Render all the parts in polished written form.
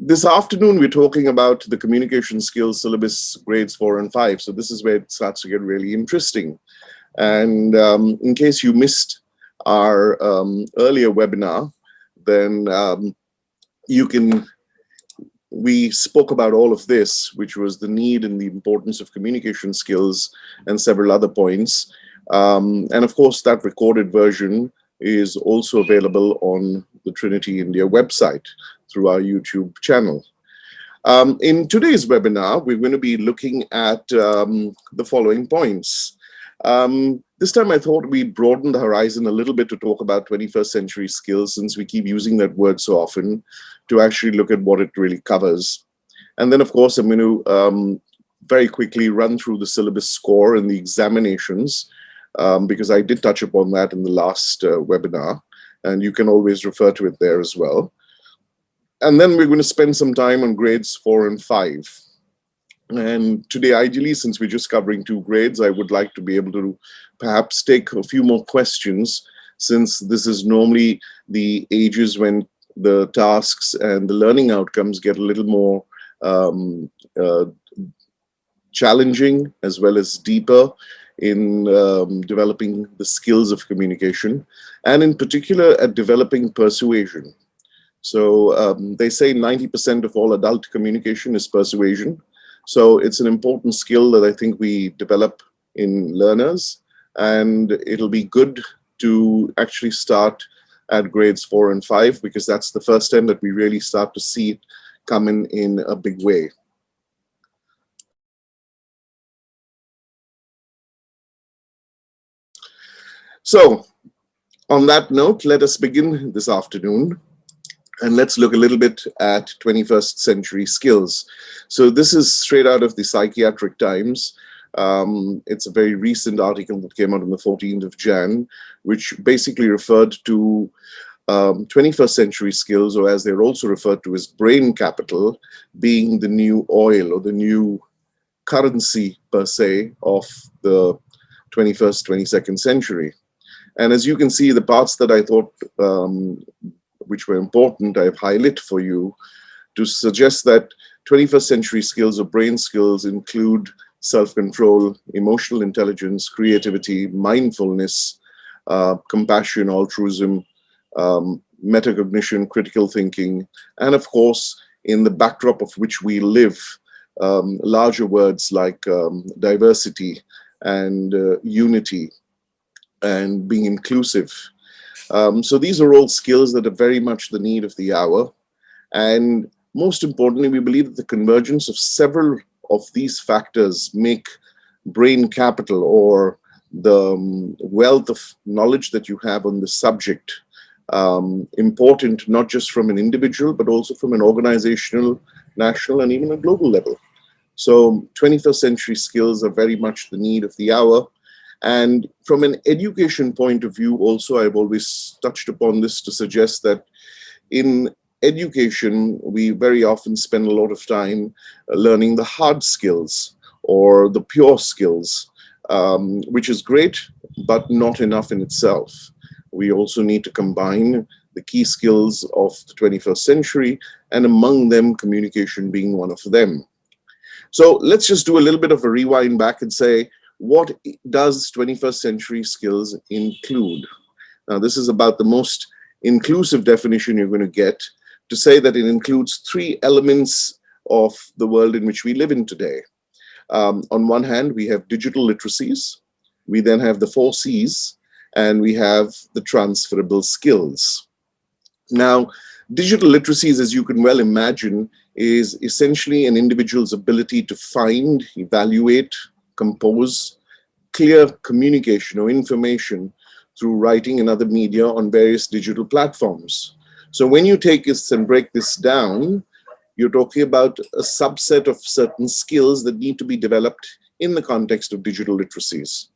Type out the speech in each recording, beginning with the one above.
This afternoon, we're talking about the communication skills syllabus grades 4 and 5. So this is where it starts to get really interesting. And in case you missed our earlier webinar, then you can, we spoke about all of this, which was the need and the importance of communication skills and several other points. And of course, that recorded version is also available on the Trinity India website through our YouTube channel. In today's webinar, we're going to be looking at the following points. This time I thought we'd broaden the horizon a little bit to talk about 21st century skills, since we keep using that word so often, to actually look at what it really covers. And then, of course, I'm going to very quickly run through the syllabus score and the examinations, because I did touch upon that in the last webinar, and you can always refer to it there as well. And then we're going to spend some time on grades 4 and 5. And today, ideally, since we're just covering 2 grades, I would like to be able to perhaps take a few more questions, since this is normally the ages when the tasks and the learning outcomes get a little more challenging as well as deeper in developing the skills of communication, and in particular at developing persuasion. So they say 90% of all adult communication is persuasion. So it's an important skill that I think we develop in learners, and it'll be good to actually start at grades 4 and 5, because that's the first time that we really start to see it come in a big way. So on that note, let us begin this afternoon. And let's look a little bit at 21st century skills. So this is straight out of the Psychiatric Times. It's a very recent article that came out on the 14th of Jan, which basically referred to 21st century skills, or as they're also referred to as brain capital, being the new oil or the new currency per se of the 21st, 22nd century. And as you can see, the parts that I thought which were important, I've highlighted for you to suggest that 21st century skills or brain skills include self-control, emotional intelligence, creativity, mindfulness, compassion, altruism, metacognition, critical thinking, and of course, in the backdrop of which we live, larger words like diversity and unity and being inclusive. So these are all skills that are very much the need of the hour. And most importantly, we believe that the convergence of several of these factors make brain capital, or the wealth of knowledge that you have on the subject, important, not just from an individual, but also from an organizational, national, and even a global level. So 21st century skills are very much the need of the hour. And from an education point of view, also, I've always touched upon this to suggest that in education, we very often spend a lot of time learning the hard skills or the pure skills, which is great, but not enough in itself. We also need to combine the key skills of the 21st century, and among them, communication being one of them. So let's just do a little bit of a rewind back and say, what does 21st century skills include? Now, this is about the most inclusive definition you're going to get, to say that it includes 3 elements of the world in which we live in today. On one hand, we have digital literacies. We then have the 4 Cs, and we have the transferable skills. Now, digital literacies, as you can well imagine, is essentially an individual's ability to find, evaluate, compose clear communication or information through writing and other media on various digital platforms. So when you take this and break this down, you're talking about a subset of certain skills that need to be developed in the context of digital literacies.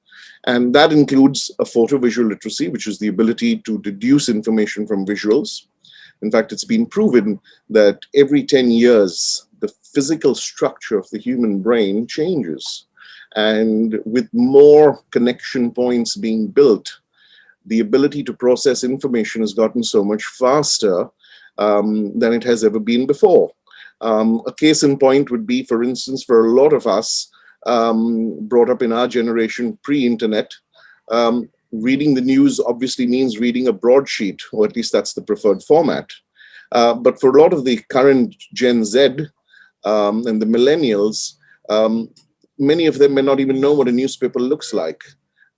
And that includes a photo-visual literacy, which is the ability to deduce information from visuals. In fact, it's been proven that every 10 years, the physical structure of the human brain changes. And with more connection points being built, the ability to process information has gotten so much faster than it has ever been before. A case in point would be, for instance, for a lot of us brought up in our generation pre-internet, reading the news obviously means reading a broadsheet, or at least that's the preferred format. But for a lot of the current Gen Z and the millennials, many of them may not even know what a newspaper looks like,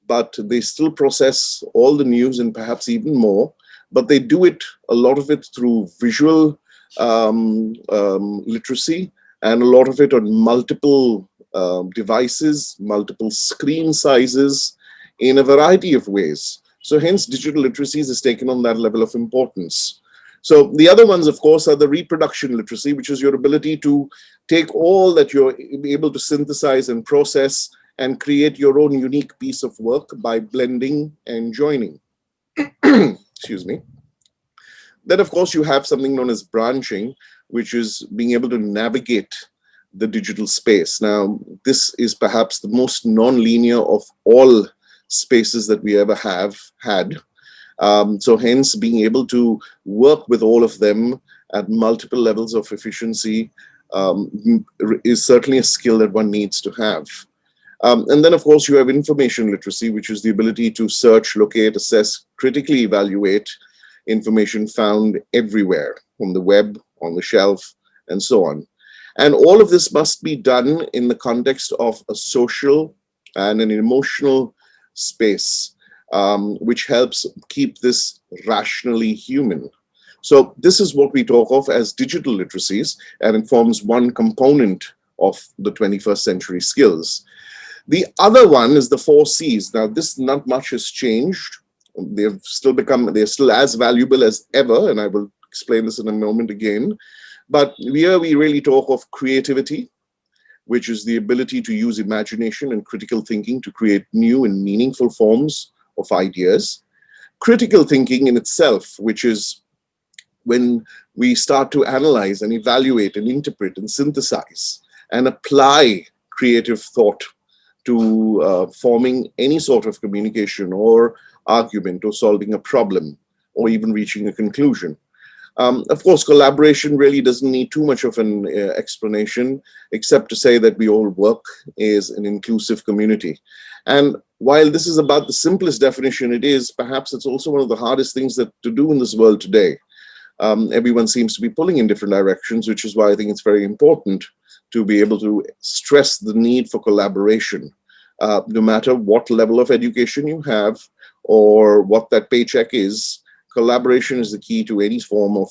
but they still process all the news and perhaps even more, but they do it, a lot of it through visual literacy, and a lot of it on multiple devices, multiple screen sizes, in a variety of ways. So hence digital literacies has taken on that level of importance. So the other ones, of course, are the reproduction literacy, which is your ability to take all that you're able to synthesize and process and create your own unique piece of work by blending and joining. Excuse me. Then, of course, you have something known as branching, which is being able to navigate the digital space. Now, this is perhaps the most non-linear of all spaces that we ever have had. So hence, being able to work with all of them at multiple levels of efficiency is certainly a skill that one needs to have. And then, of course, you have information literacy, which is the ability to search, locate, assess, critically evaluate information found everywhere, on the web, on the shelf, and so on. And all of this must be done in the context of a social and an emotional space, which helps keep this rationally human. So this is what we talk of as digital literacies, and it forms one component of the 21st century skills. The other one is the 4 C's. Now, this, not much has changed. They're still as valuable as ever, and I will explain this in a moment again. But here we really talk of creativity, which is the ability to use imagination and critical thinking to create new and meaningful forms of ideas. Critical thinking in itself, which is when we start to analyze and evaluate and interpret and synthesize and apply creative thought to forming any sort of communication or argument or solving a problem or even reaching a conclusion. Of course, collaboration really doesn't need too much of an explanation, except to say that we all work as an inclusive community. And while this is about the simplest definition it is, perhaps it's also one of the hardest things to do in this world today. Everyone seems to be pulling in different directions, which is why I think it's very important to be able to stress the need for collaboration. No matter what level of education you have or what that paycheck is, collaboration is the key to any form of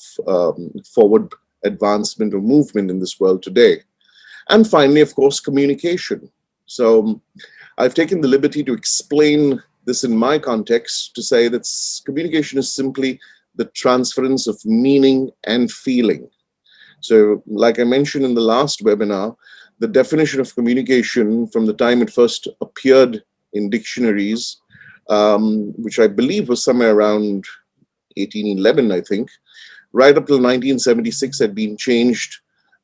forward advancement or movement in this world today. And finally, of course, communication. So I've taken the liberty to explain this in my context to say that communication is simply the transference of meaning and feeling. So like I mentioned in the last webinar, the definition of communication from the time it first appeared in dictionaries, which I believe was somewhere around 1811, I think, right up till 1976 had been changed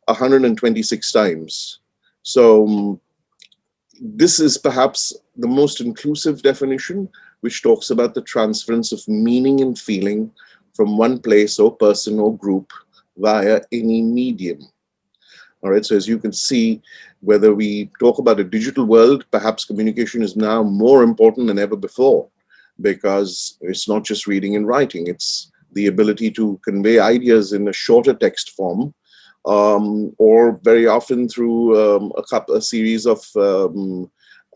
126 times. So this is perhaps the most inclusive definition, which talks about the transference of meaning and feeling from one place or person or group via any medium. All right, so as you can see, whether we talk about a digital world, perhaps communication is now more important than ever before, because it's not just reading and writing, it's the ability to convey ideas in a shorter text form, or very often through a series of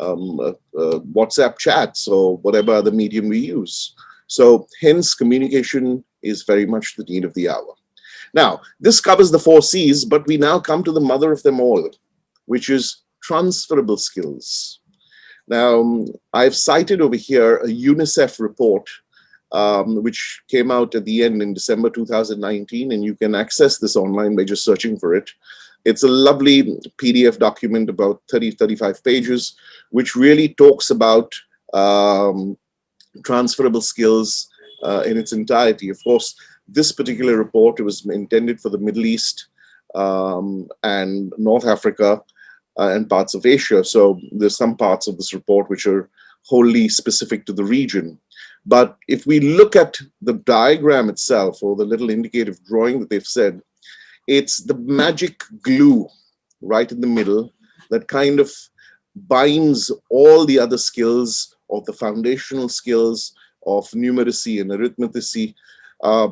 WhatsApp chats or whatever other medium we use. So hence communication is very much the need of the hour. Now, this covers the 4 C's, but we now come to the mother of them all, which is transferable skills. Now, I've cited over here a UNICEF report, which came out at the end in December 2019, and you can access this online by just searching for it. It's a lovely PDF document, about 35 pages, which really talks about transferable skills in its entirety. Of course, this particular report was intended for the Middle East and North Africa and parts of Asia. So there's some parts of this report which are wholly specific to the region. But if we look at the diagram itself, or the little indicative drawing that they've said, It's the magic glue right in the middle that kind of binds all the other skills of the foundational skills of numeracy and arithmeticy uh,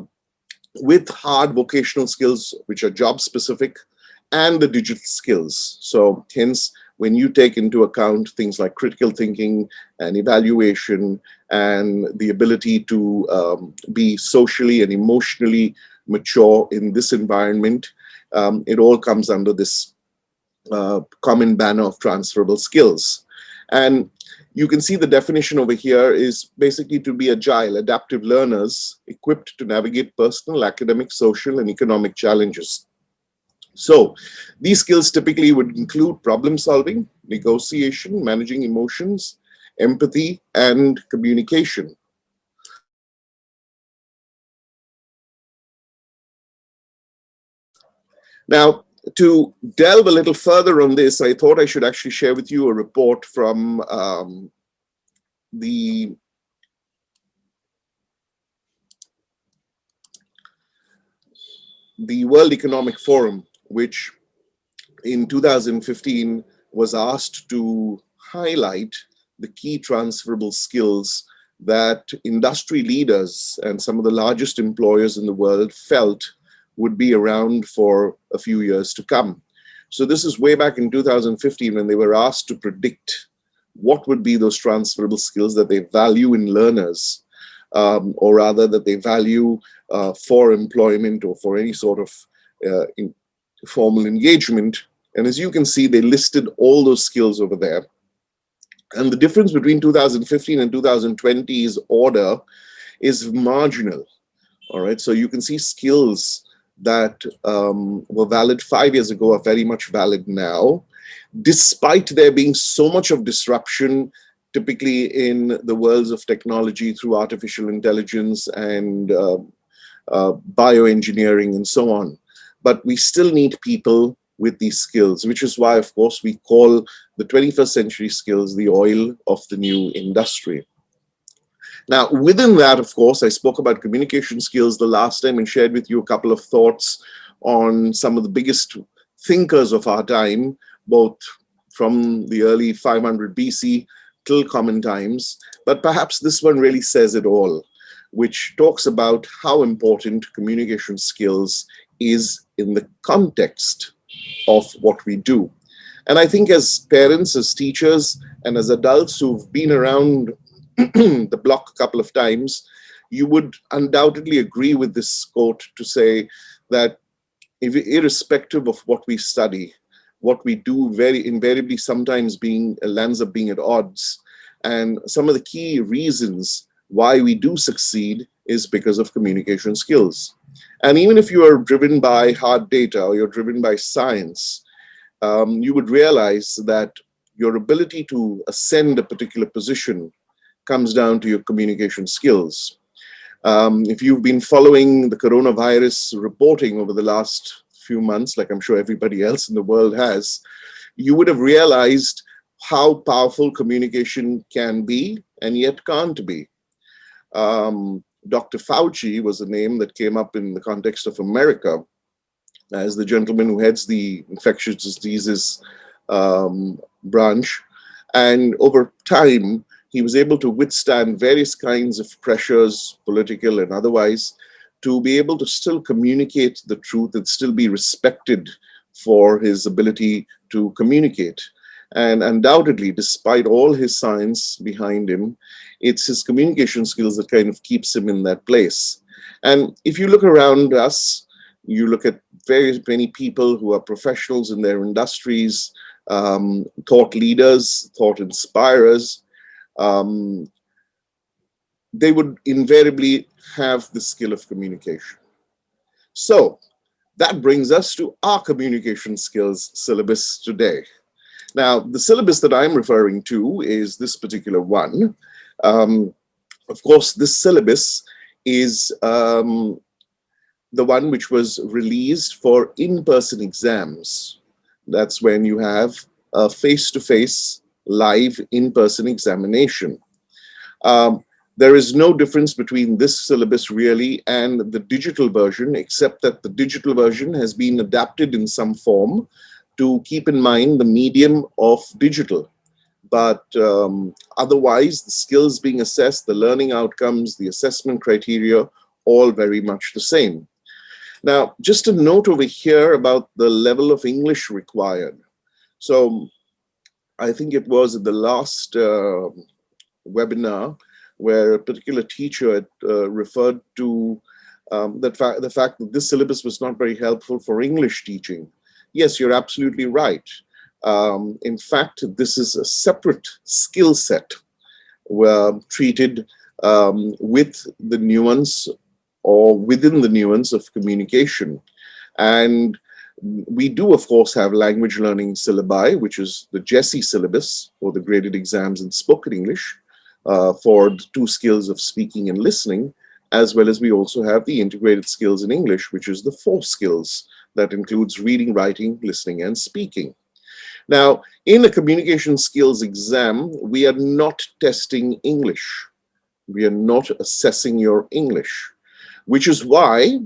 with hard vocational skills, which are job specific, and the digital skills. So hence, when you take into account things like critical thinking and evaluation and the ability to be socially and emotionally mature in this environment, it all comes under this common banner of transferable skills. And you can see the definition over here is basically to be agile, adaptive learners equipped to navigate personal, academic, social, and economic challenges. So these skills typically would include problem solving, negotiation, managing emotions, empathy, and communication. Now, to delve a little further on this, I thought I should actually share with you a report from the World Economic Forum, which in 2015 was asked to highlight the key transferable skills that industry leaders and some of the largest employers in the world felt would be around for a few years to come. So this is way back in 2015 when they were asked to predict what would be those transferable skills that they value in learners, or rather that they value for employment or for any sort of formal engagement. And as you can see, they listed all those skills over there. And the difference between 2015 and 2020's order is marginal. All right, so you can see skills that were valid 5 years ago are very much valid now, despite there being so much of disruption, typically in the worlds of technology through artificial intelligence and bioengineering and so on. But we still need people with these skills, which is why, of course, we call the 21st century skills the oil of the new industry. Now, within that, of course, I spoke about communication skills the last time and shared with you a couple of thoughts on some of the biggest thinkers of our time, both from the early 500 BC till common times. But perhaps this one really says it all, which talks about how important communication skills is in the context of what we do. And I think as parents, as teachers, and as adults who've been around the block a couple of times, you would undoubtedly agree with this quote to say that irrespective of what we study, what we do very invariably sometimes lands up being at odds. And some of the key reasons why we do succeed is because of communication skills. And even if you are driven by hard data or you're driven by science, you would realize that your ability to ascend a particular position comes down to your communication skills. If you've been following the coronavirus reporting over the last few months, like I'm sure everybody else in the world has, you would have realized how powerful communication can be and yet can't be. Dr. Fauci was a name that came up in the context of America as the gentleman who heads the infectious diseases branch. And over time, he was able to withstand various kinds of pressures, political and otherwise, to be able to still communicate the truth and still be respected for his ability to communicate. And undoubtedly, despite all his science behind him, it's his communication skills that kind of keeps him in that place. And if you look around us, you look at many people who are professionals in their industries, thought leaders, thought inspirers, they would invariably have the skill of communication. So that brings us to our communication skills syllabus today. Now, the syllabus that I'm referring to is this particular one. Of course, this syllabus is the one which was released for in-person exams. That's when you have a face-to-face live in-person examination. There is no difference between this syllabus really and the digital version, except that the digital version has been adapted in some form to keep in mind the medium of digital. But otherwise, the skills being assessed, the learning outcomes, the assessment criteria, all very much the same. Now, just a note over here about the level of English required. So I think it was at the last webinar where a particular teacher had, referred to the fact that this syllabus was not very helpful for English teaching. Yes, you're absolutely right. In fact, this is a separate skill set treated with the nuance or within the nuance of communication. And we do, of course, have language learning syllabi, which is the GESE syllabus, or the graded exams in spoken English, for the 2 skills of speaking and listening, as well as we also have the integrated skills in English, which is the 4 skills that includes reading, writing, listening, and speaking. Now, in a communication skills exam, we are not testing English. We are not assessing your English, which is why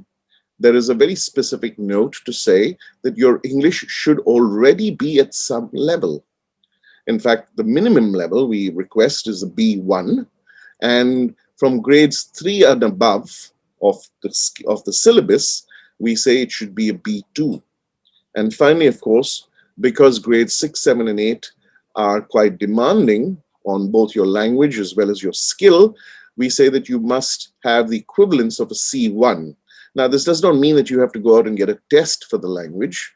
there is a very specific note to say that your English should already be at some level. In fact, the minimum level we request is a B1, and from grades 3 and above of the syllabus, we say it should be a B2. And finally, of course, because grades 6, 7, and 8 are quite demanding on both your language as well as your skill, we say that you must have the equivalence of a C1. Now, this does not mean that you have to go out and get a test for the language.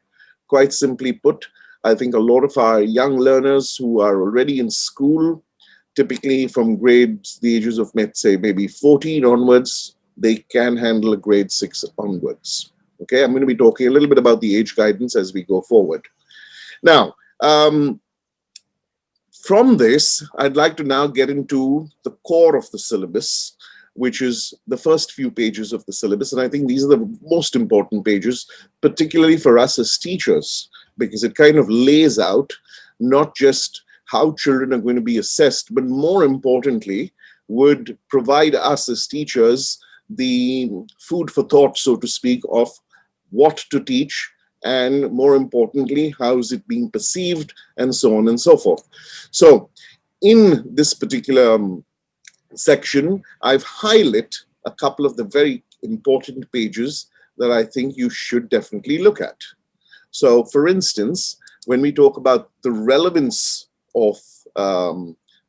Quite simply put, I think a lot of our young learners who are already in school, typically from grades, the ages of, let's say, maybe 14 onwards, they can handle a grade 6 onwards. Okay, I'm going to be talking a little bit about the age guidance as we go forward. Now, from this, I'd like to now get into the core of the syllabus, which is the first few pages of the syllabus. And I think these are the most important pages, particularly for us as teachers, because it kind of lays out not just how children are going to be assessed, but more importantly, would provide us as teachers the food for thought, so to speak, of what to teach, and more importantly, how is it being perceived, and so on and so forth. So in this particular section, I've highlighted a couple of the very important pages that I think you should definitely look at. So for instance, when we talk about the relevance of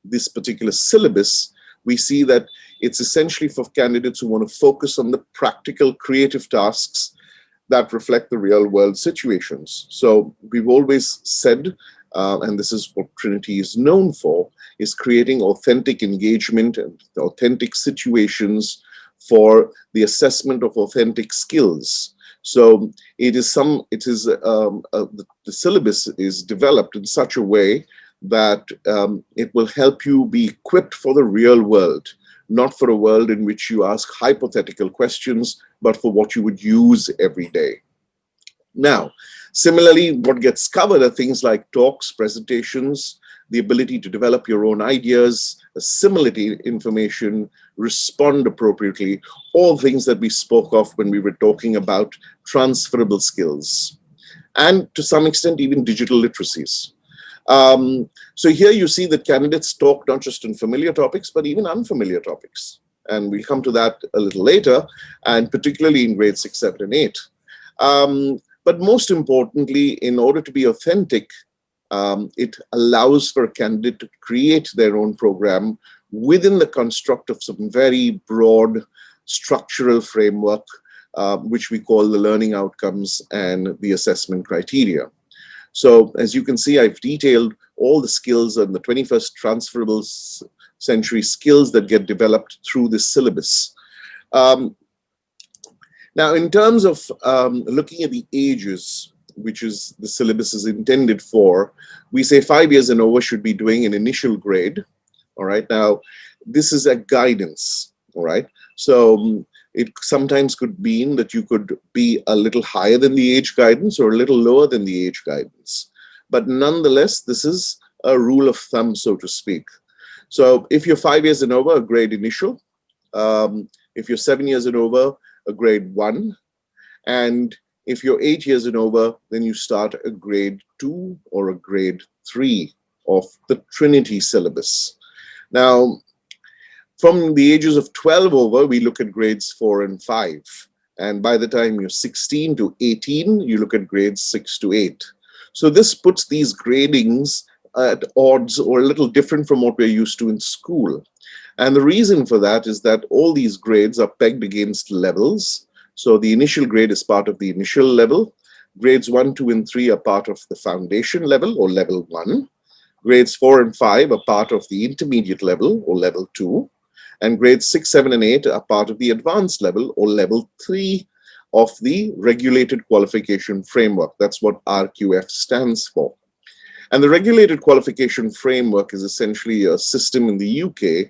this particular syllabus, we see that it's essentially for candidates who want to focus on the practical, creative tasks that reflect the real world situations. So we've always said, and this is what Trinity is known for, is creating authentic engagement and authentic situations for the assessment of authentic skills. So the syllabus is developed in such a way that it will help you be equipped for the real world, not for a world in which you ask hypothetical questions, but for what you would use every day. Now, similarly, what gets covered are things like talks, presentations, the ability to develop your own ideas, assimilate information, respond appropriately, all things that we spoke of when we were talking about transferable skills, and to some extent, even digital literacies. So here you see that candidates talk not just on familiar topics, but even unfamiliar topics. And we'll come to that a little later, and particularly in grades 6, 7, and 8. But most importantly, in order to be authentic, it allows for a candidate to create their own program within the construct of some very broad structural framework, which we call the learning outcomes and the assessment criteria. So as you can see, I've detailed all the skills and the 21st transferable century skills that get developed through this syllabus. Now, in terms of looking at the ages, which is the syllabus is intended for, we say 5 years and over should be doing an initial grade. All right. Now, this is a guidance. All right. So it sometimes could mean that you could be a little higher than the age guidance or a little lower than the age guidance. But nonetheless, this is a rule of thumb, so to speak. So if you're 5 years and over, a grade initial. If you're 7 years and over, a grade 1. And if you're 8 years and over, then you start a grade 2 or a grade 3 of the Trinity syllabus. Now, from the ages of 12 over, we look at grades 4 and 5. And by the time you're 16 to 18, you look at grades 6 to 8. So this puts these gradings at odds or a little different from what we're used to in school. And the reason for that is that all these grades are pegged against levels. So the initial grade is part of the initial level. Grades 1, 2, and 3 are part of the foundation level or level 1. Grades 4 and 5 are part of the intermediate level or level 2. And grades 6, 7, and 8 are part of the advanced level or level 3 of the regulated qualification framework. That's what RQF stands for. And the regulated qualification framework is essentially a system in the UK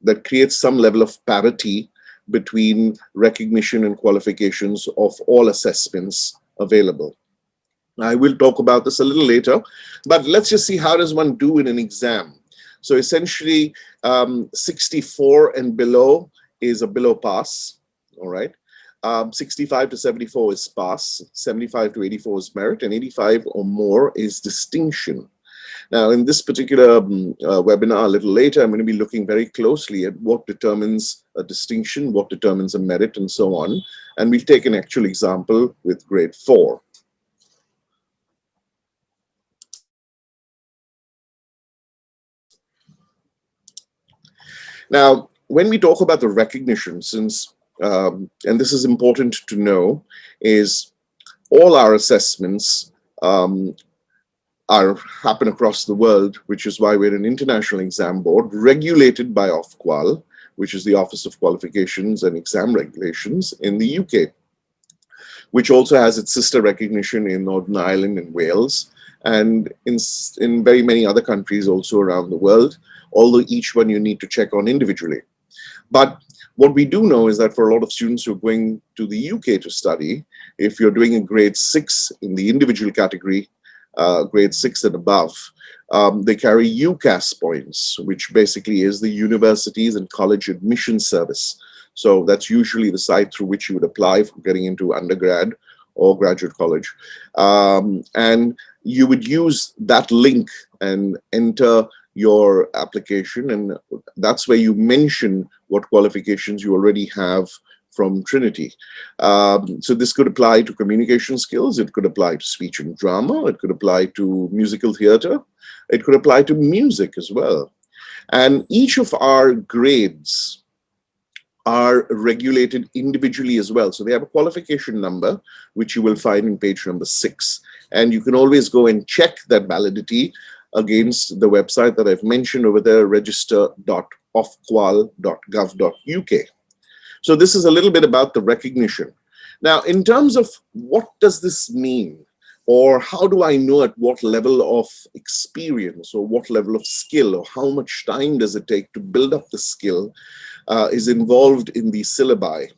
that creates some level of parity between recognition and qualifications of all assessments available. I will talk about this a little later, but let's just see how does one do in an exam. So essentially, 64 and below is a below pass, all right? 65 to 74 is pass, 75 to 84 is merit, and 85 or more is distinction. Now, in this particular webinar, a little later, I'm going to be looking very closely at what determines a distinction, what determines a merit, and so on. And we'll take an actual example with grade 4. Now, when we talk about the recognition, and this is important to know, is all our assessments happen across the world, which is why we're an international exam board regulated by Ofqual, which is the Office of Qualifications and Exam Regulations in the UK, which also has its sister recognition in Northern Ireland and Wales, and in very many other countries also around the world, although each one you need to check on individually. But what we do know is that for a lot of students who are going to the UK to study, if you're doing a grade 6 in the individual category, grade 6 and above, they carry UCAS points, which basically is the Universities and College Admission Service. So that's usually the site through which you would apply for getting into undergrad or graduate college. And you would use that link and enter your application, and that's where you mention what qualifications you already have from Trinity. So this could apply to communication skills, it could apply to speech and drama, it could apply to musical theater, it could apply to music as well. And each of our grades are regulated individually as well. So they have a qualification number, which you will find in page number 6. And you can always go and check that validity against the website that I've mentioned over there, register.ofqual.gov.uk. So this is a little bit about the recognition. Now, in terms of what does this mean, or how do I know at what level of experience or what level of skill or how much time does it take to build up the skill is involved in the syllabi.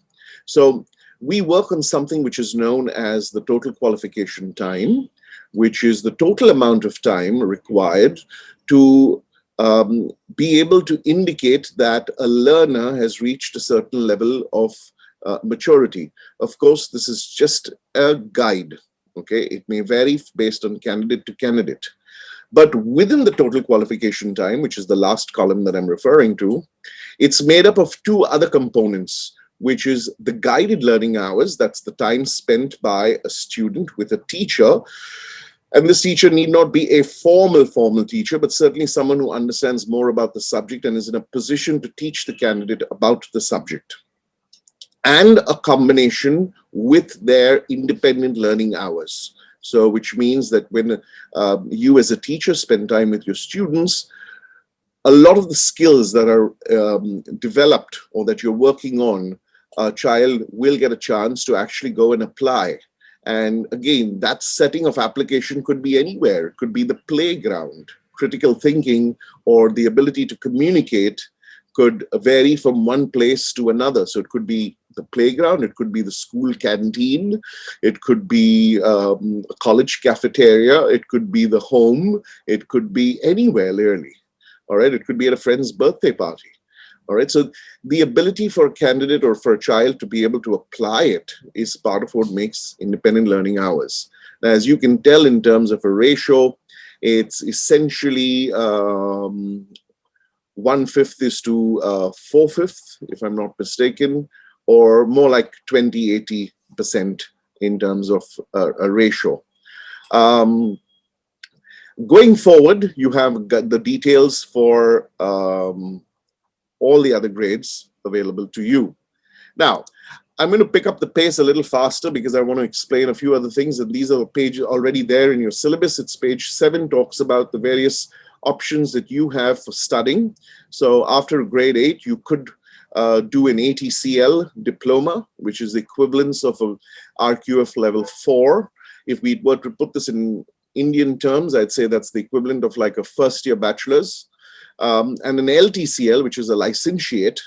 So we work on something which is known as the total qualification time, which is the total amount of time required to be able to indicate that a learner has reached a certain level of maturity. Of course, this is just a guide, okay? It may vary based on candidate to candidate. But within the total qualification time, which is the last column that I'm referring to, it's made up of 2 other components, which is the guided learning hours. That's the time spent by a student with a teacher. And this teacher need not be a formal teacher, but certainly someone who understands more about the subject and is in a position to teach the candidate about the subject. And a combination with their independent learning hours. So which means that when you as a teacher spend time with your students, a lot of the skills that are developed or that you're working on, a child will get a chance to actually go and apply. And again, that setting of application could be anywhere. It could be the playground. Critical thinking or the ability to communicate could vary from one place to another. So it could be the playground, it could be the school canteen, it could be a college cafeteria, it could be the home, it could be anywhere really. All right, it could be at a friend's birthday party. All right, so the ability for a candidate or for a child to be able to apply it is part of what makes independent learning hours. Now, as you can tell in terms of a ratio, it's essentially 1/5 is to 4/5, if I'm not mistaken, or more like 20-80% in terms of a ratio. Going forward, you have got the details for all the other grades available to you. Now, I'm going to pick up the pace a little faster because I want to explain a few other things, and these are the pages already there in your syllabus. It's page 7, talks about the various options that you have for studying. So after grade 8, you could do an ATCL diploma, which is the equivalence of a RQF level 4. If we were to put this in Indian terms, I'd say that's the equivalent of like a first-year bachelor's. And an LTCL, which is a licentiate,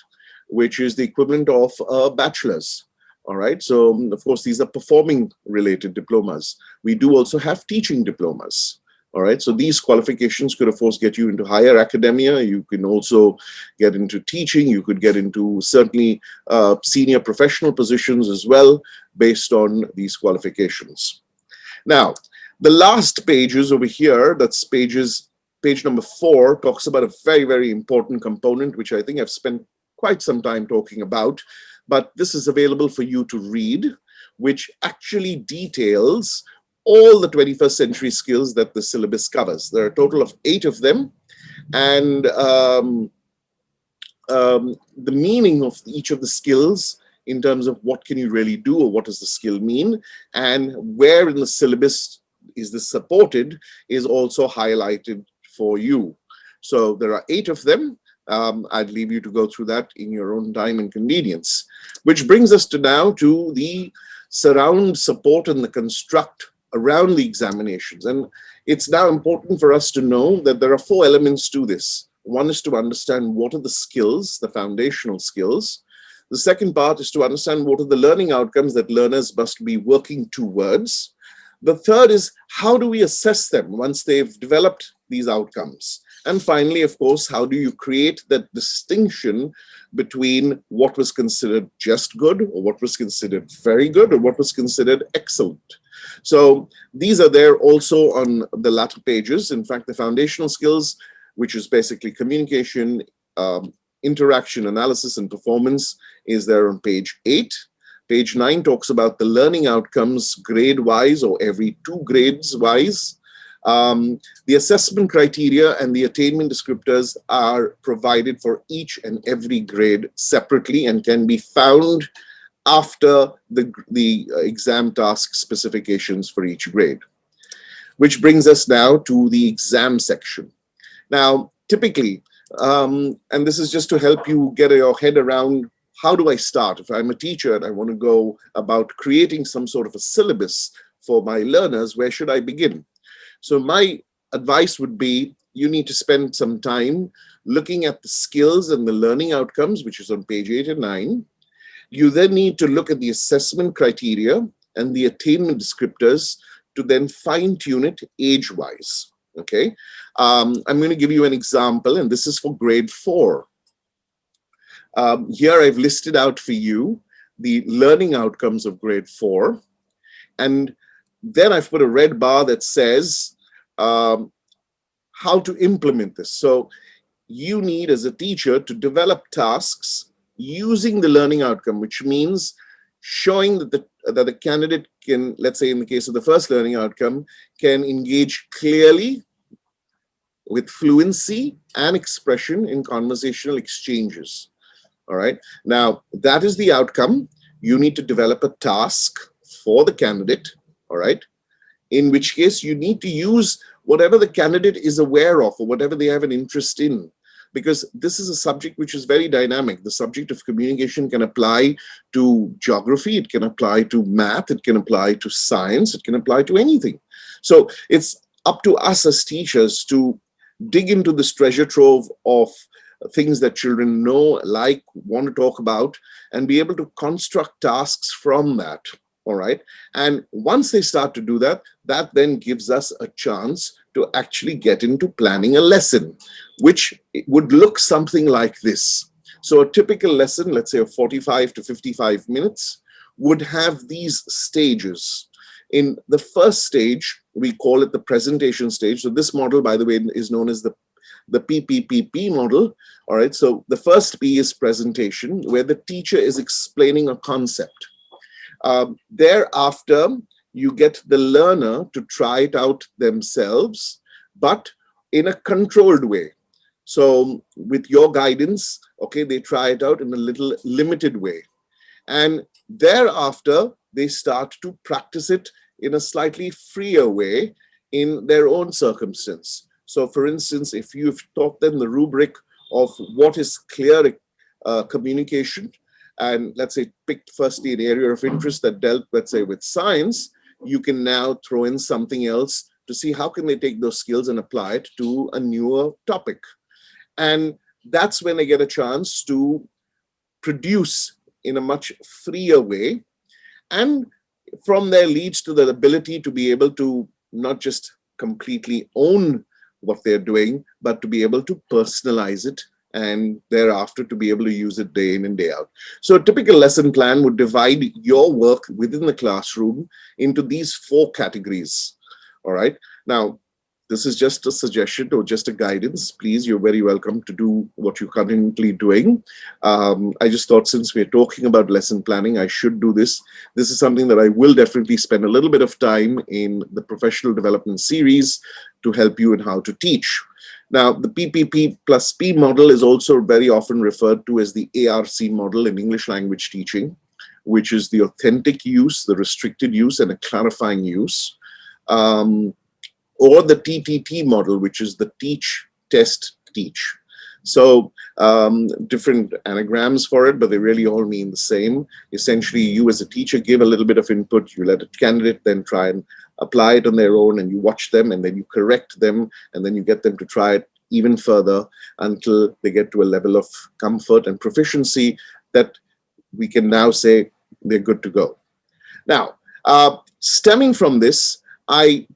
which is the equivalent of a bachelor's. All right. So, of course, these are performing related diplomas. We do also have teaching diplomas. All right. So these qualifications could, of course, get you into higher academia. You can also get into teaching. You could get into certainly senior professional positions as well based on these qualifications. Now, the last pages over here, that's page number 4, talks about a very, very important component, which I think I've spent quite some time talking about, but this is available for you to read, which actually details all the 21st century skills that the syllabus covers. There are a total of 8 of them, and the meaning of each of the skills in terms of what can you really do or what does the skill mean, and where in the syllabus is this supported is also highlighted for you. So there are 8 of them. I'd leave you to go through that in your own time and convenience, which brings us now to the surround, support, and the construct around the examinations. And it's now important for us to know that there are 4 elements to this. One is to understand what are the skills, the foundational skills. The second part is to understand what are the learning outcomes that learners must be working towards. The third is how do we assess them once they've developed these outcomes? And finally, of course, how do you create that distinction between what was considered just good or what was considered very good or what was considered excellent? So these are there also on the latter pages. In fact, the foundational skills, which is basically communication, interaction, analysis, and performance, is there on page 8. Page 9 talks about the learning outcomes grade-wise or every 2 grades-wise. The assessment criteria and the attainment descriptors are provided for each and every grade separately and can be found after the exam task specifications for each grade. Which brings us now to the exam section. Now, typically, and this is just to help you get your head around how do I start? If I'm a teacher and I want to go about creating some sort of a syllabus for my learners, where should I begin? So my advice would be you need to spend some time looking at the skills and the learning outcomes, which is on page 8 and 9. You then need to look at the assessment criteria and the attainment descriptors to then fine-tune it age-wise. Okay, I'm going to give you an example, and this is for grade 4. Here I've listed out for you the learning outcomes of grade 4, and then I've put a red bar that says how to implement this. So you need, as a teacher, to develop tasks using the learning outcome, which means showing that the candidate can, let's say in the case of the first learning outcome, can engage clearly with fluency and expression in conversational exchanges. All right. Now, that is the outcome. You need to develop a task for the candidate. All right. In which case you need to use whatever the candidate is aware of or whatever they have an interest in, because this is a subject which is very dynamic. The subject of communication can apply to geography, it can apply to math, it can apply to science, it can apply to anything. So it's up to us as teachers to dig into this treasure trove of things that children know, like, want to talk about, and be able to construct tasks from that. all right? And once they start to do that, that then gives us a chance to actually get into planning a lesson, which would look something like this. So a typical lesson, let's say of 45 to 55 minutes, would have these stages. In the first stage, we call it the presentation stage. So this model, by the way, is known as the PPPP model. All right, so the first P is presentation, where the teacher is explaining a concept. Thereafter, you get the learner to try it out themselves, but in a controlled way. So with your guidance, okay, they try it out in a little limited way. And thereafter, they start to practice it in a slightly freer way in their own circumstance. So for instance, if you've taught them the rubric of what is clear communication, and let's say picked firstly an area of interest that dealt, let's say, with science, you can now throw in something else to see how can they take those skills and apply it to a newer topic. And that's when they get a chance to produce in a much freer way. And from there leads to the ability to be able to not just completely own what they're doing, but to be able to personalize it and thereafter to be able to use it day in and day out. So a typical lesson plan would divide your work within the classroom into these 4 categories. All right. Now, this is just a suggestion or just a guidance. Please, you're very welcome to do what you're currently doing. I just thought since we're talking about lesson planning, I should do this. This is something that I will definitely spend a little bit of time in the professional development series to help you in how to teach. Now, the PPP plus P model is also very often referred to as the ARC model in English language teaching, which is the authentic use, the restricted use, and a clarifying use. Or the TTT model, which is the teach, test, teach. So different anagrams for it, but they really all mean the same. Essentially, you as a teacher give a little bit of input, you let a candidate then try and apply it on their own, and you watch them, and then you correct them, and then you get them to try it even further until they get to a level of comfort and proficiency that we can now say they're good to go. Now, stemming from this, I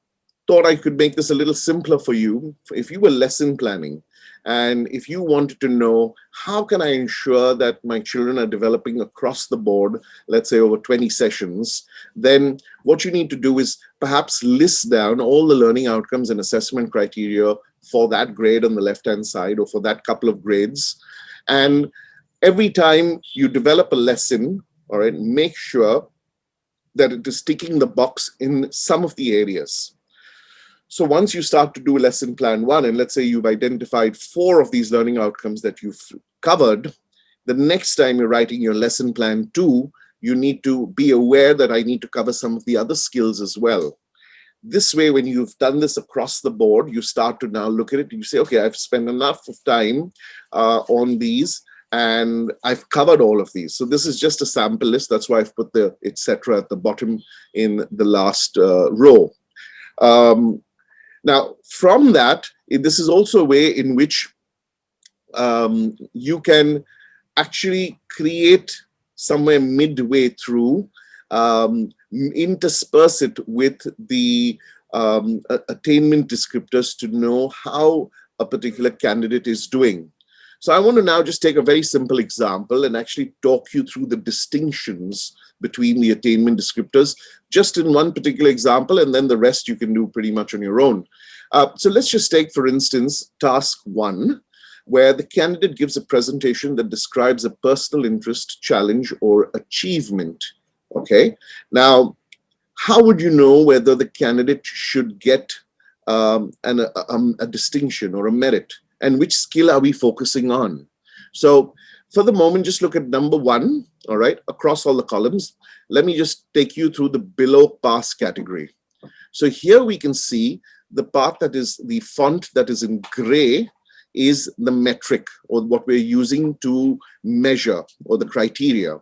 thought I could make this a little simpler for you. If you were lesson planning, and if you wanted to know how can I ensure that my children are developing across the board, let's say over 20 sessions, then what you need to do is perhaps list down all the learning outcomes and assessment criteria for that grade on the left-hand side or for that couple of grades. And every time you develop a lesson, all right, make sure that it is ticking the box in some of the areas. So once you start to do lesson plan 1, and let's say you've identified 4 of these learning outcomes that you've covered, the next time you're writing your lesson plan 2, you need to be aware that I need to cover some of the other skills as well. This way, when you've done this across the board, you start to now look at it and you say, okay, I've spent enough of time on these, and I've covered all of these. So this is just a sample list. That's why I've put the etc. at the bottom in the last row. Now, from that, this is also a way in which you can actually create somewhere midway through, intersperse it with the attainment descriptors to know how a particular candidate is doing. So I want to now just take a very simple example and actually talk you through the distinctions between the attainment descriptors, just in one particular example, and then the rest you can do pretty much on your own. So let's just take, for instance, task 1, where the candidate gives a presentation that describes a personal interest, challenge, or achievement. Okay, now, how would you know whether the candidate should get a distinction or a merit? And which skill are we focusing on? So for the moment, just look at number 1, all right, across all the columns. Let me just take you through the below pass category. So here we can see the part that is the font that is in gray is the metric, or what we're using to measure, or the criteria.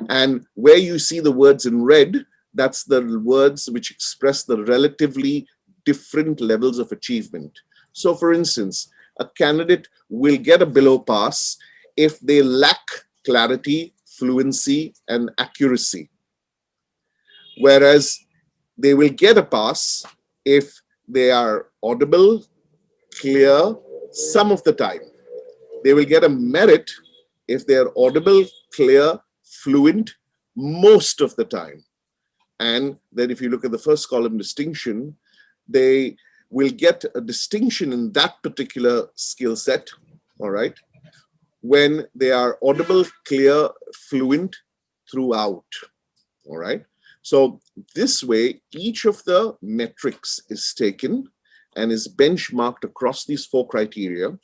And where you see the words in red, that's the words which express the relatively different levels of achievement. So for instance, a candidate will get a below pass if they lack clarity, fluency, and accuracy. whereas they will get a pass if they are audible, clear some of the time. They will get a merit if they are audible, clear, fluent most of the time. And then if you look at the first column distinction, they will get a distinction in that particular skill set, all right, when they are audible, clear, fluent throughout, all right. So this way, each of the metrics is taken and is benchmarked across these 4 criteria.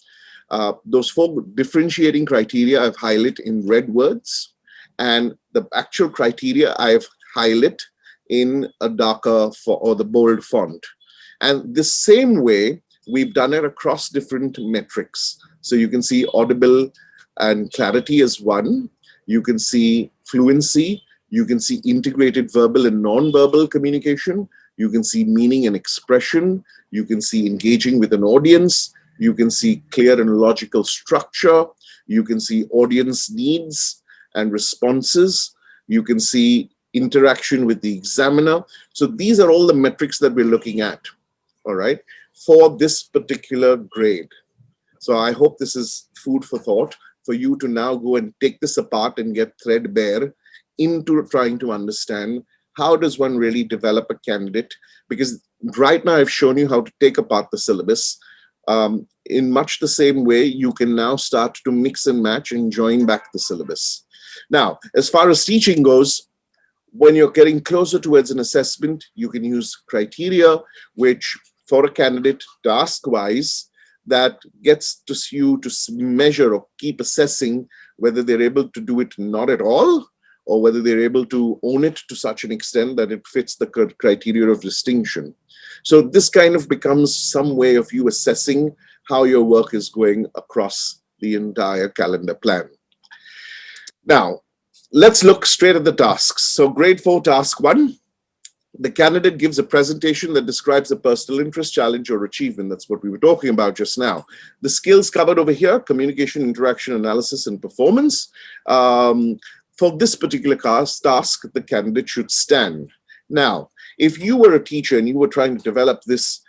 Those 4 differentiating criteria I've highlighted in red words, and the actual criteria I've highlighted in a darker or the bold font. And the same way, we've done it across different metrics. So you can see audible and clarity as one. You can see fluency. You can see integrated verbal and non-verbal communication. You can see meaning and expression. You can see engaging with an audience. You can see clear and logical structure. You can see audience needs and responses. You can see interaction with the examiner. So these are all the metrics that we're looking at, all right, for this particular grade. So I hope this is food for thought for you to now go and take this apart and get threadbare into trying to understand how does one really develop a candidate. Because right now I've shown you how to take apart the syllabus. In much the same way, you can now start to mix and match and join back the syllabus. Now, as far as teaching goes, when you're getting closer towards an assessment, you can use criteria, which for a candidate task-wise, that gets to you to measure or keep assessing whether they're able to do it not at all, or whether they're able to own it to such an extent that it fits the criteria of distinction. So this kind of becomes some way of you assessing how your work is going across the entire calendar plan. Now, let's look straight at the tasks. So grade 4 task 1, the candidate gives a presentation that describes a personal interest, challenge, or achievement. That's what we were talking about just now. The skills covered over here: communication, interaction, analysis, and performance. For this particular task, the candidate should stand. Now, if you were a teacher and you were trying to develop this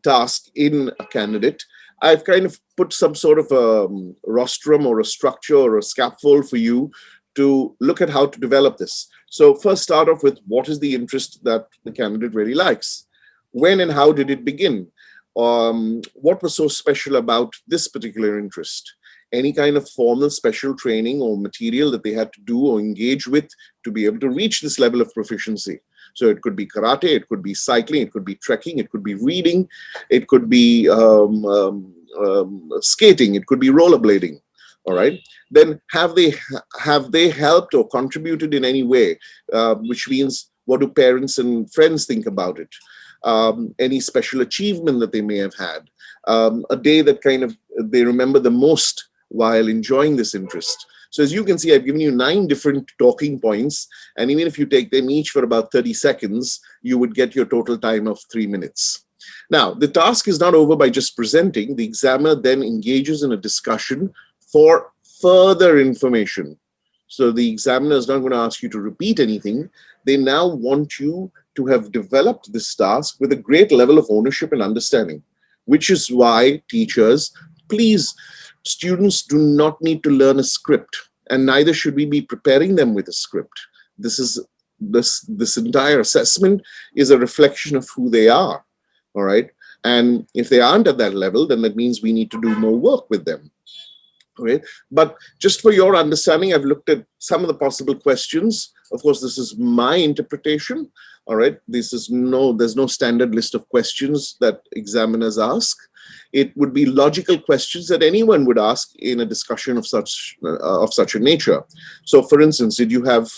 task in a candidate, I've kind of put some sort of a rostrum or a structure or a scaffold for you to look at how to develop this. So first start off with what is the interest that the candidate really likes? When and how did it begin? What was so special about this particular interest? Any kind of formal special training or material that they had to do or engage with to be able to reach this level of proficiency. So it could be karate, it could be cycling, it could be trekking, it could be reading, it could be skating, it could be rollerblading. All right. Then have they helped or contributed in any way, which means what do parents and friends think about it? Any special achievement that they may have had, a day that kind of they remember the most while enjoying this interest. So as you can see, I've given you 9 different talking points, and even if you take them each for about 30 seconds, you would get your total time of 3 minutes. Now, the task is not over by just presenting. The examiner then engages in a discussion for further information. So the examiner is not going to ask you to repeat anything. They now want you to have developed this task with a great level of ownership and understanding, which is why teachers, please, students do not need to learn a script, and neither should we be preparing them with a script. This entire assessment is a reflection of who they are, all right? And if they aren't at that level, then that means we need to do more work with them. Okay. But just for your understanding, I've looked at some of the possible questions. Of course, this is my interpretation. All right. There's no standard list of questions that examiners ask. It would be logical questions that anyone would ask in a discussion of such a nature. So, for instance, did you have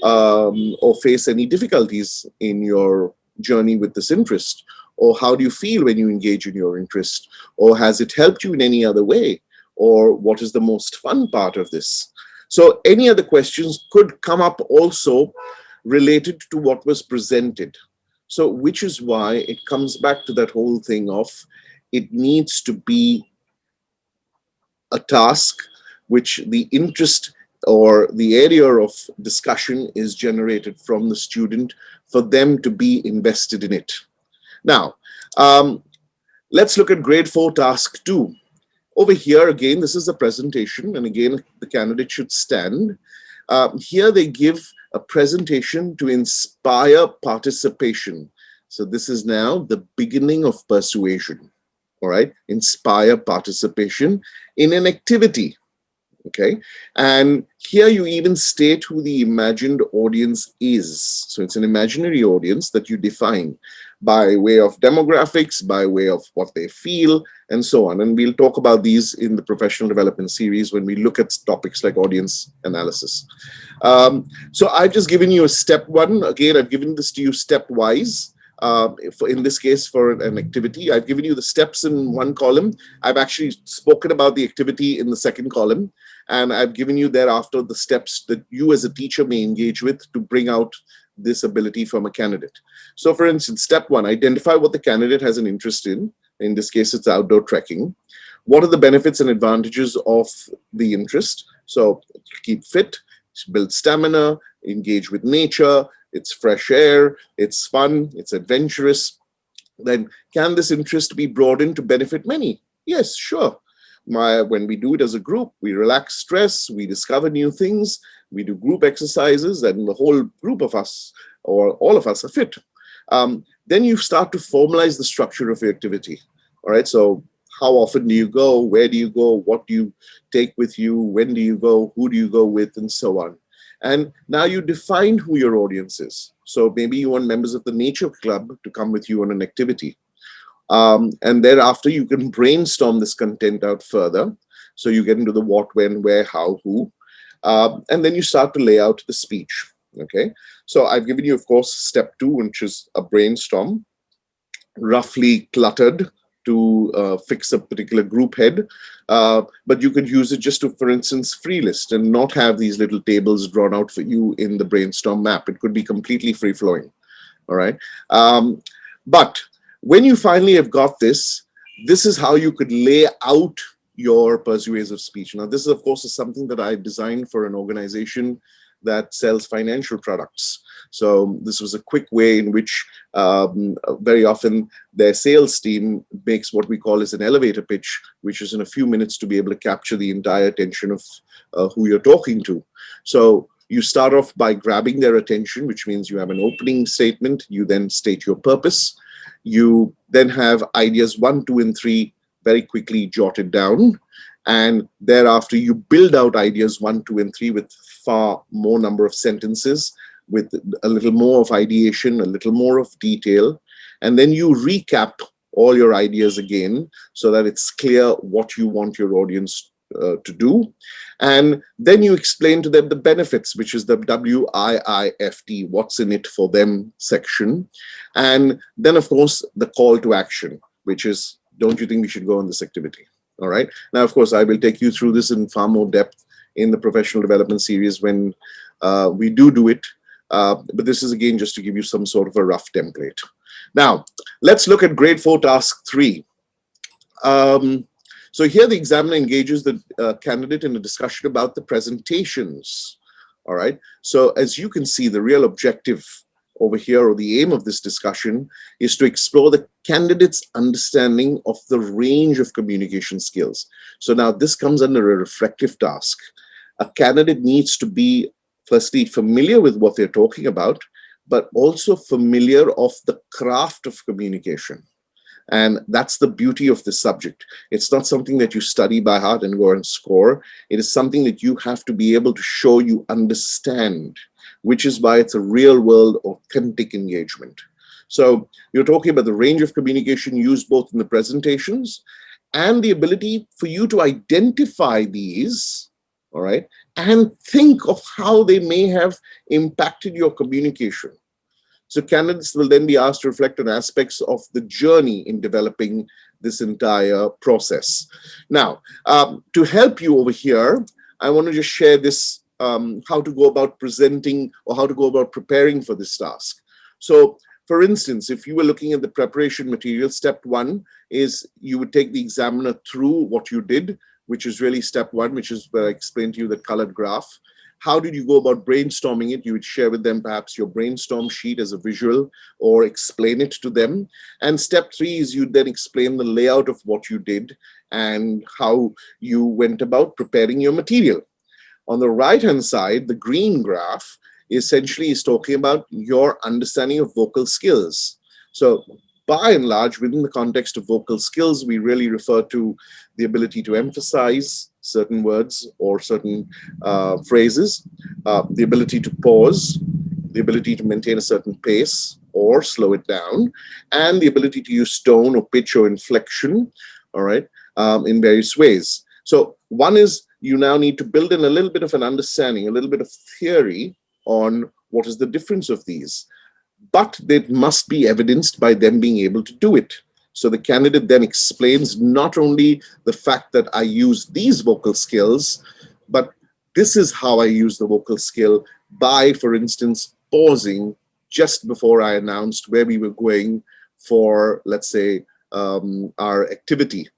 or face any difficulties in your journey with this interest? Or how do you feel when you engage in your interest? Or has it helped you in any other way? Or what is the most fun part of this? So any other questions could come up also related to what was presented. So which is why it comes back to that whole thing of it needs to be a task which the interest or the area of discussion is generated from the student for them to be invested in it. Now, let's look at grade 4 task 2. Over here, again, this is a presentation, and again, the candidate should stand. Here they give a presentation to inspire participation. So this is now the beginning of persuasion, all right? Inspire participation in an activity, okay? And here you even state who the imagined audience is. So it's an imaginary audience that you define by way of demographics, by way of what they feel, and so on. And we'll talk about these in the professional development series when we look at topics like audience analysis. So I've just given you a step 1. Again, I've given this to you stepwise. In this case, for an activity, I've given you the steps in one column. I've actually spoken about the activity in the second column, and I've given you thereafter the steps that you as a teacher may engage with to bring out this ability from a candidate. So for instance, step 1, identify what the candidate has an interest in. In this case, it's outdoor trekking. What are the benefits and advantages of the interest? So keep fit, build stamina, engage with nature, it's fresh air, it's fun, it's adventurous. Then can this interest be broadened to benefit many? Yes, sure. When we do it as a group, we relax stress, we discover new things, we do group exercises, and the whole group of us, or all of us, are fit. Then you start to formalize the structure of your activity. All right, so how often do you go? Where do you go? What do you take with you? When do you go? Who do you go with? And so on. And now you define who your audience is. So maybe you want members of the nature club to come with you on an activity. And thereafter, you can brainstorm this content out further. So you get into the what, when, where, how, who. And then you start to lay out the speech. Okay. So I've given you, of course, step 2, which is a brainstorm, roughly cluttered to fix a particular group head. But you could use it just to, for instance, free list and not have these little tables drawn out for you in the brainstorm map. It could be completely free flowing. All right. But when you finally have got this, this is how you could lay out your persuasive speech. Now, this, of course, is something that I designed for an organization that sells financial products. So this was a quick way in which very often their sales team makes what we call as an elevator pitch, which is in a few minutes to be able to capture the entire attention of who you're talking to. So you start off by grabbing their attention, which means you have an opening statement. You then state your purpose. You then have ideas 1, 2, and 3 very quickly jotted down. And thereafter, you build out ideas 1, 2, and 3 with far more number of sentences, with a little more of ideation, a little more of detail. And then you recap all your ideas again so that it's clear what you want your audience to do. And then you explain to them the benefits, which is the WIIFT, what's in it for them section. And then, of course, the call to action, which is, don't you think we should go on this activity? All right. Now, of course, I will take you through this in far more depth in the professional development series when we do it. But this is, again, just to give you some sort of a rough template. Now, let's look at grade 4 task 3. So here the examiner engages the candidate in a discussion about the presentations. All right. So as you can see, the real objective over here, or the aim of this discussion, is to explore the candidate's understanding of the range of communication skills. So now this comes under a reflective task. A candidate needs to be, firstly, familiar with what they're talking about, but also familiar of the craft of communication. And that's the beauty of this subject. It's not something that you study by heart and go and score. It is something that you have to be able to show you understand, which is why it's a real world authentic engagement. So you're talking about the range of communication used both in the presentations and the ability for you to identify these, all right, and think of how they may have impacted your communication. So candidates will then be asked to reflect on aspects of the journey in developing this entire process. Now, to help you over here, I want to just share this, how to go about presenting or how to go about preparing for this task. So, for instance, if you were looking at the preparation material, step 1 is you would take the examiner through what you did, which is really step 1, which is where I explained to you the colored graph. How did you go about brainstorming it? You would share with them perhaps your brainstorm sheet as a visual or explain it to them. And step 3 is you then explain the layout of what you did and how you went about preparing your material. On the right-hand side, the green graph essentially is talking about your understanding of vocal skills. So by and large, within the context of vocal skills, we really refer to the ability to emphasize certain words or certain phrases, the ability to pause, the ability to maintain a certain pace or slow it down, and the ability to use tone or pitch or inflection, all right, in various ways. So one is you now need to build in a little bit of an understanding, a little bit of theory on what is the difference of these. But it must be evidenced by them being able to do it. So the candidate then explains not only the fact that I use these vocal skills, but this is how I use the vocal skill by, for instance, pausing just before I announced where we were going for, let's say, our activity,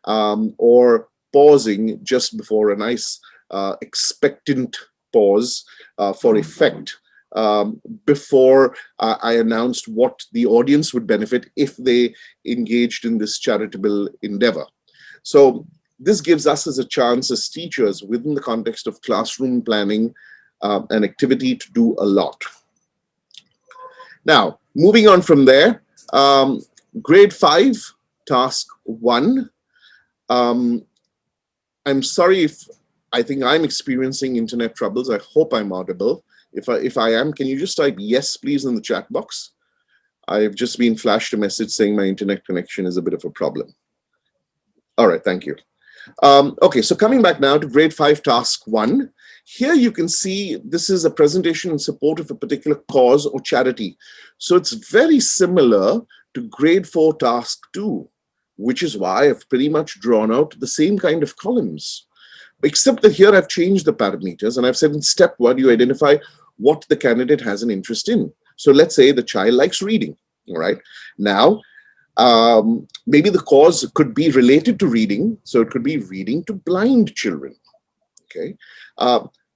or pausing just before a nice expectant pause for effect. Before I announced what the audience would benefit if they engaged in this charitable endeavor. So this gives us as a chance as teachers within the context of classroom planning an activity to do a lot. Now, moving on from there, grade 5, task 1. I'm sorry if I think I'm experiencing internet troubles. I hope I'm audible. If I am, can you just type yes, please, in the chat box? I've just been flashed a message saying my internet connection is a bit of a problem. All right, thank you. Okay, so coming back now to grade 5, task 1. Here you can see this is a presentation in support of a particular cause or charity. So it's very similar to grade 4, task 2, which is why I've pretty much drawn out the same kind of columns. Except that here I've changed the parameters and I've said in step 1, you identify what the candidate has an interest in. So let's say the child likes reading, all right? Now, maybe the cause could be related to reading. So it could be reading to blind children, okay?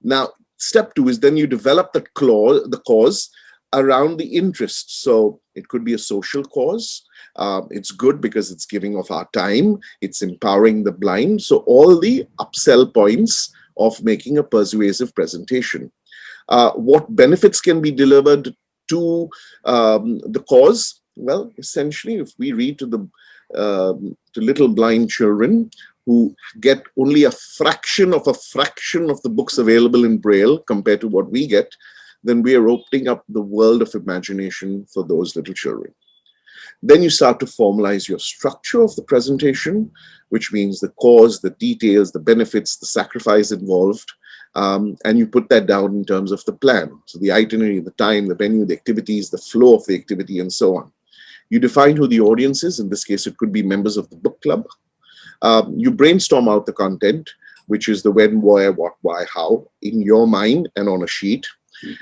Now, step 2 is then you develop the cause around the interest. So it could be a social cause. It's good because it's giving of our time. It's empowering the blind. So all the upsell points of making a persuasive presentation. What benefits can be delivered to the cause? Well, essentially, if we read to the to little blind children who get only a fraction of the books available in Braille compared to what we get, then we are opening up the world of imagination for those little children. Then you start to formalize your structure of the presentation, which means the cause, the details, the benefits, the sacrifice involved, and you put that down in terms of the plan. So the itinerary, the time, the venue, the activities, the flow of the activity, and so on. You define who the audience is. In this case, it could be members of the book club. You brainstorm out the content, which is the when, where, what, why, how, in your mind and on a sheet.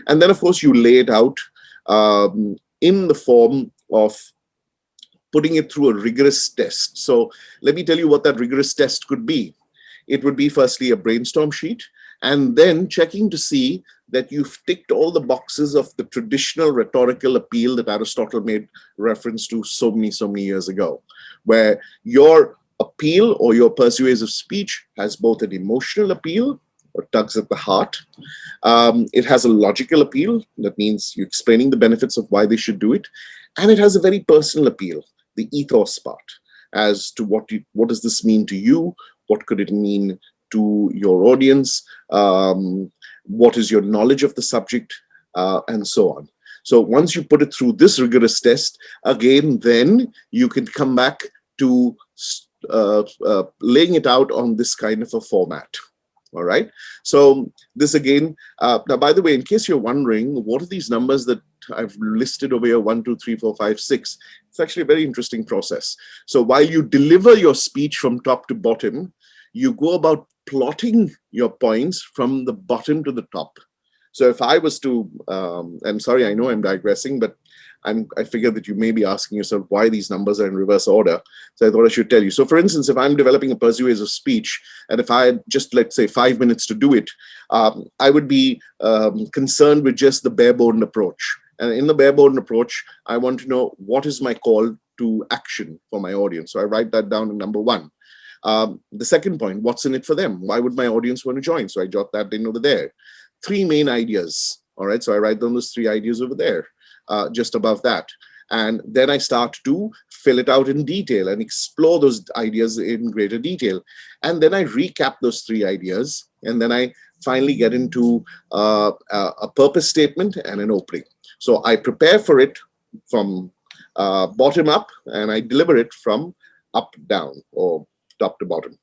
And then, of course, you lay it out in the form of putting it through a rigorous test. So let me tell you what that rigorous test could be. It would be firstly a brainstorm sheet, and then checking to see that you've ticked all the boxes of the traditional rhetorical appeal that Aristotle made reference to so many years ago, where your appeal or your persuasive speech has both an emotional appeal, or tugs at the heart. It has a logical appeal. That means you're explaining the benefits of why they should do it. And it has a very personal appeal, the ethos part, as to what does this mean to you? What could it mean to your audience? What is your knowledge of the subject? And so on. So once you put it through this rigorous test, again, then you can come back to laying it out on this kind of a format. All right. So this again, now, by the way, in case you're wondering, what are these numbers that I've listed over here, 1, 2, 3, 4, 5, 6? It's actually a very interesting process. So while you deliver your speech from top to bottom, you go about plotting your points from the bottom to the top. So if I was to, I'm sorry, I know I'm digressing, but I figured that you may be asking yourself why these numbers are in reverse order. So I thought I should tell you. So for instance, if I'm developing a persuasive speech, and if I had just, let's say, 5 minutes to do it, I would be concerned with just the bare-boned approach. And in the bare-boned approach, I want to know what is my call to action for my audience. So I write that down in number 1. The second point, what's in it for them? Why would my audience want to join? So I jot that in over there. 3 main ideas. All right, so I write down those 3 ideas over there, just above that. And then I start to fill it out in detail and explore those ideas in greater detail. And then I recap those 3 ideas. And then I finally get into a purpose statement and an opening. So I prepare for it from bottom up, and I deliver it from up down, or top to bottom.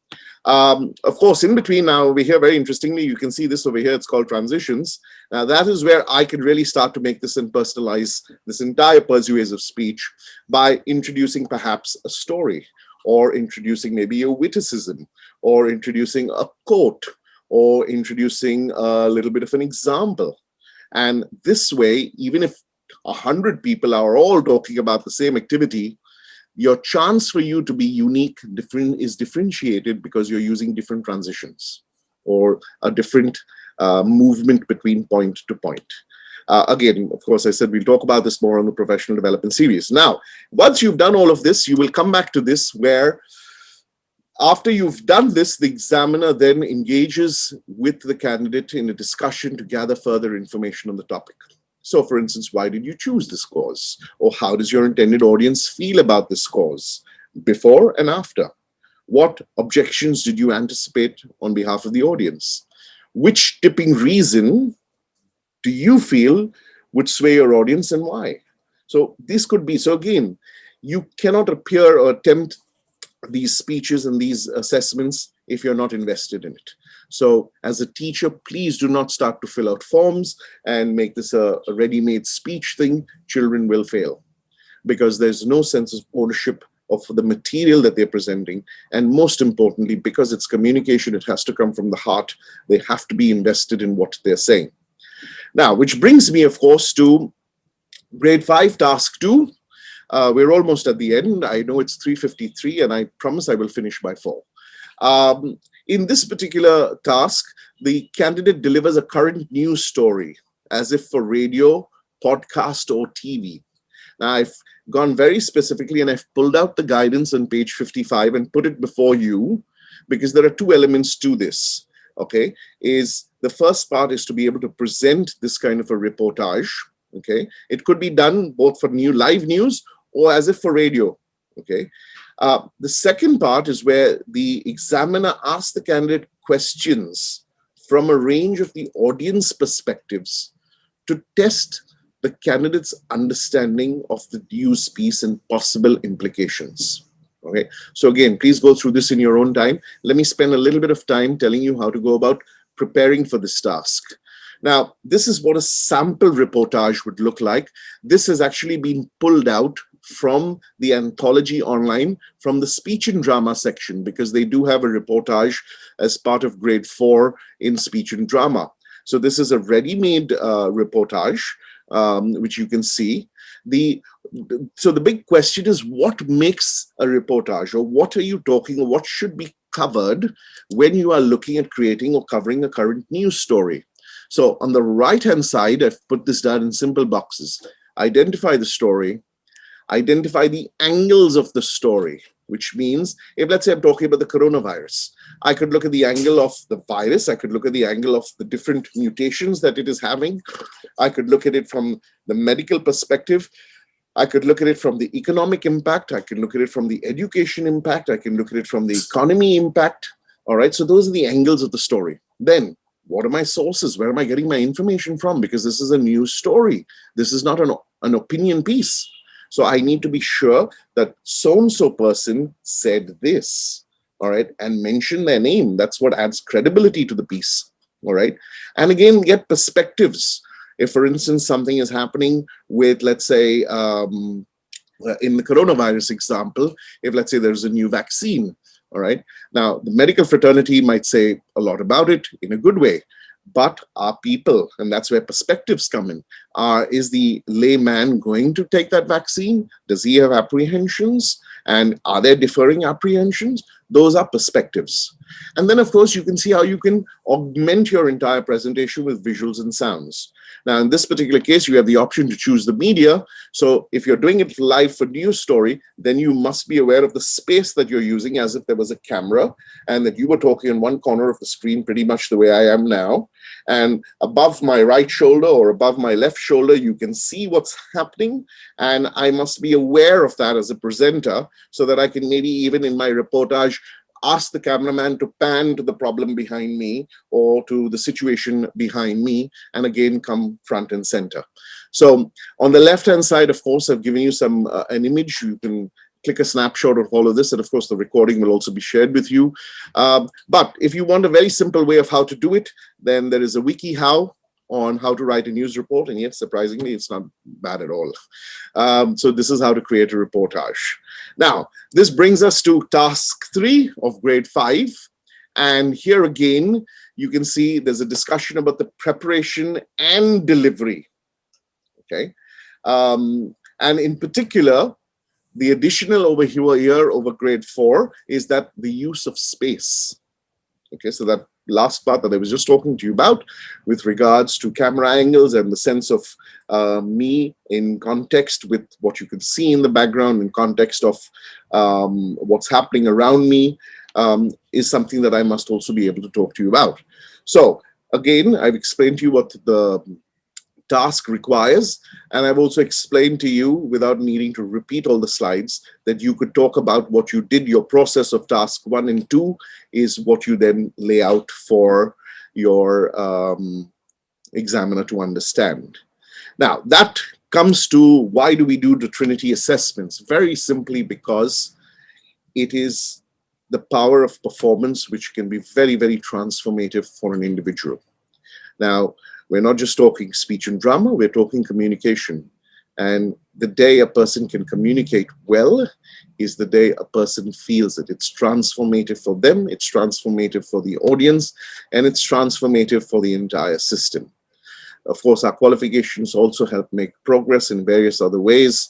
Of course, in between now over here, very interestingly, you can see this over here, it's called transitions. Now that is where I can really start to make this and personalize this entire persuasive speech by introducing perhaps a story, or introducing maybe a witticism, or introducing a quote, or introducing a little bit of an example. And this way, even if 100 people are all talking about the same activity, your chance for you to be unique is differentiated because you're using different transitions or a different movement between point to point. Again, of course, I said we'll talk about this more on the professional development series. Now, once you've done all of this, you will come back to this where after you've done this, the examiner then engages with the candidate in a discussion to gather further information on the topic. So for instance, why did you choose this course? Or how does your intended audience feel about this course before and after? What objections did you anticipate on behalf of the audience? Which tipping reason do you feel would sway your audience and why? So this could be, so again, you cannot appear or attempt these speeches and these assessments if you're not invested in it. So as a teacher, please do not start to fill out forms and make this a ready-made speech thing. Children will fail because there's no sense of ownership of the material that they're presenting. And most importantly, because it's communication, it has to come from the heart. They have to be invested in what they're saying. Now, which brings me, of course, to grade 5, task 2. We're almost at the end. I know it's 3:53 and I promise I will finish by 4. In this particular task, the candidate delivers a current news story as if for radio, podcast, or TV. Now, I've gone very specifically and I've pulled out the guidance on page 55 and put it before you because there are 2 elements to this, okay? The first part is to be able to present this kind of a reportage, okay? It could be done both for live news or as if for radio, okay? The second part is where the examiner asks the candidate questions from a range of the audience perspectives to test the candidate's understanding of the news piece and possible implications. Okay, so again, please go through this in your own time. Let me spend a little bit of time telling you how to go about preparing for this task. Now, this is what a sample reportage would look like. This has actually been pulled out from the anthology online, from the speech and drama section, because they do have a reportage as part of grade 4 in speech and drama. So this is a ready-made reportage, which you can see. So the big question is, what makes a reportage, or what are you talking, or what should be covered when you are looking at creating or covering a current news story? So on the right-hand side, I've put this down in simple boxes. Identify the story, identify the angles of the story, which means if, let's say, I'm talking about the coronavirus, I could look at the angle of the virus. I could look at the angle of the different mutations that it is having. I could look at it from the medical perspective. I could look at it from the economic impact. I can look at it from the education impact. I can look at it from the economy impact. All right, so those are the angles of the story. Then, what are my sources? Where am I getting my information from? Because this is a news story. This is not an opinion piece. So I need to be sure that so-and-so person said this, all right, and mention their name. That's what adds credibility to the piece, all right? And again, get perspectives. If, for instance, something is happening with, let's say, in the coronavirus example, if, let's say, there's a new vaccine, all right? Now, the medical fraternity might say a lot about it in a good way. but are people, and that's where perspectives come in. Is the layman going to take that vaccine? Does he have apprehensions? And are there differing apprehensions? Those are perspectives. And then, of course, you can see how you can augment your entire presentation with visuals and sounds. Now, in this particular case, you have the option to choose the media. So if you're doing it live for news story, then you must be aware of the space that you're using as if there was a camera and that you were talking in one corner of the screen, pretty much the way I am now. And above my right shoulder or above my left shoulder, you can see what's happening. And I must be aware of that as a presenter so that I can maybe even in my reportage ask the cameraman to pan to the problem behind me or to the situation behind me, and again come front and center. So on the left-hand side, of course, I've given you an image. You can click a snapshot of all of this, and of course the recording will also be shared with you. But if you want a very simple way of how to do it, then there is a WikiHow on how to write a news report, and yes, surprisingly, it's not bad at all. So this is how to create a reportage. Now, this brings us to task 3 of grade 5. And here again, you can see there's a discussion about the preparation and delivery. Okay. And in particular, the additional over here over grade 4 is that the use of space. Okay, so that last part that I was just talking to you about with regards to camera angles and the sense of me in context with what you can see in the background, in context of what's happening around me, is something that I must also be able to talk to you about. So again, I've explained to you what the task requires, and I've also explained to you, without needing to repeat all the slides, that you could talk about what you did. Your process of task 1 and 2 is what you then lay out for your examiner to understand. Now, that comes to why do we do the Trinity assessments? Very simply because it is the power of performance which can be very, very transformative for an individual. Now, we're not just talking speech and drama, we're talking communication. And the day a person can communicate well is the day a person feels it. It's transformative for them, it's transformative for the audience, and it's transformative for the entire system. Of course, our qualifications also help make progress in various other ways.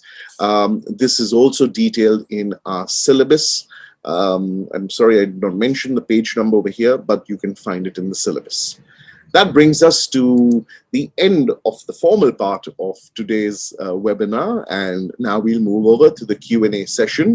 This is also detailed in our syllabus. I'm sorry I did not mention the page number over here, but you can find it in the syllabus. That brings us to the end of the formal part of today's webinar, and now we'll move over to the Q&A session.